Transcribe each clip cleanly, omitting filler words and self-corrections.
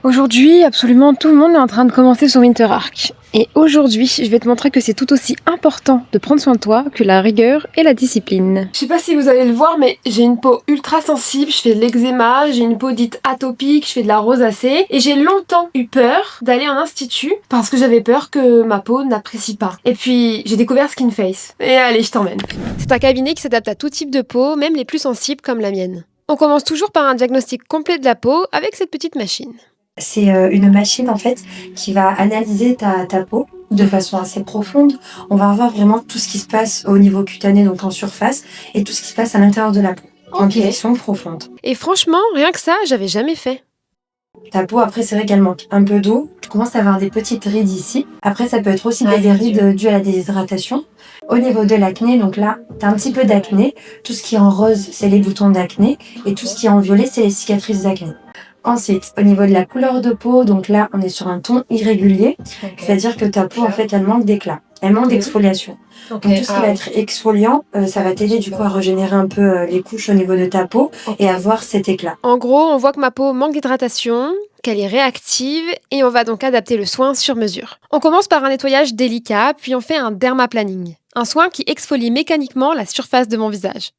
Aujourd'hui, absolument tout le monde est en train de commencer son Winter Arc. Et aujourd'hui, je vais te montrer que c'est tout aussi important de prendre soin de toi que la rigueur et la discipline. Je sais pas si vous allez le voir, mais j'ai une peau ultra sensible, je fais de l'eczéma, j'ai une peau dite atopique, je fais de la rosacée, et j'ai longtemps eu peur d'aller en institut parce que j'avais peur que ma peau n'apprécie pas. Et puis, j'ai découvert Skin Face. Et allez, je t'emmène. C'est un cabinet qui s'adapte à tout type de peau, même les plus sensibles comme la mienne. On commence toujours par un diagnostic complet de la peau avec cette petite machine. C'est une machine en fait qui va analyser ta peau de façon assez profonde. On va voir vraiment tout ce qui se passe au niveau cutané, donc en surface, et tout ce qui se passe à l'intérieur de la peau, en direction profonde. Et franchement, rien que ça, j'avais jamais fait. Ta peau, après, c'est vrai qu'elle manque un peu d'eau. Tu commences à avoir des petites rides ici. Après, ça peut être aussi des rides dues à la déshydratation. Au niveau de l'acné, donc là, tu as un petit peu d'acné. Tout ce qui est en rose, c'est les boutons d'acné. Et tout ce qui est en violet, c'est les cicatrices d'acné. Ensuite, au niveau de la couleur de peau, donc là, on est sur un ton irrégulier. C'est-à-dire que ta peau, en fait, elle manque d'éclat. Elle manque d'exfoliation. Donc tout ce qui va être exfoliant, ça va t'aider du coup à régénérer un peu les couches au niveau de ta peau et avoir cet éclat. En gros, on voit que ma peau manque d'hydratation, qu'elle est réactive, et on va donc adapter le soin sur mesure. On commence par un nettoyage délicat, puis on fait un dermaplaning, un soin qui exfolie mécaniquement la surface de mon visage.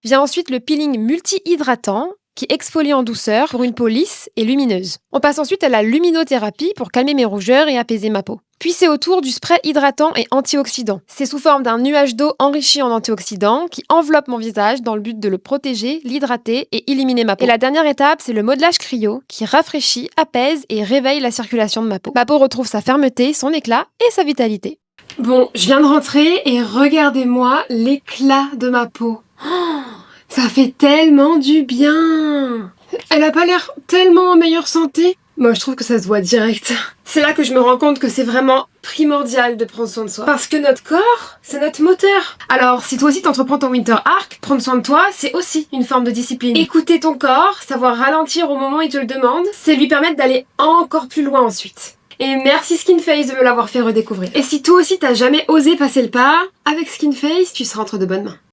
Vient ensuite le peeling multi-hydratant, qui exfolie en douceur pour une peau lisse et lumineuse. On passe ensuite à la luminothérapie pour calmer mes rougeurs et apaiser ma peau. Puis c'est au tour du spray hydratant et antioxydant. C'est sous forme d'un nuage d'eau enrichi en antioxydants qui enveloppe mon visage dans le but de le protéger, l'hydrater et éliminer ma peau. Et la dernière étape, c'est le modelage cryo qui rafraîchit, apaise et réveille la circulation de ma peau. Ma peau retrouve sa fermeté, son éclat et sa vitalité. Bon, je viens de rentrer et regardez-moi l'éclat de ma peau. Ça fait tellement du bien! Elle a pas l'air tellement en meilleure santé. Moi, je trouve que ça se voit direct. C'est là que je me rends compte que c'est vraiment primordial de prendre soin de soi. Parce que notre corps, c'est notre moteur. Alors, si toi aussi t'entreprends ton Winter Arc, prendre soin de toi, c'est aussi une forme de discipline. Écouter ton corps, savoir ralentir au moment où il te le demande, c'est lui permettre d'aller encore plus loin ensuite. Et merci Skin Face de me l'avoir fait redécouvrir. Et si toi aussi t'as jamais osé passer le pas, avec Skin Face, tu seras entre de bonnes mains.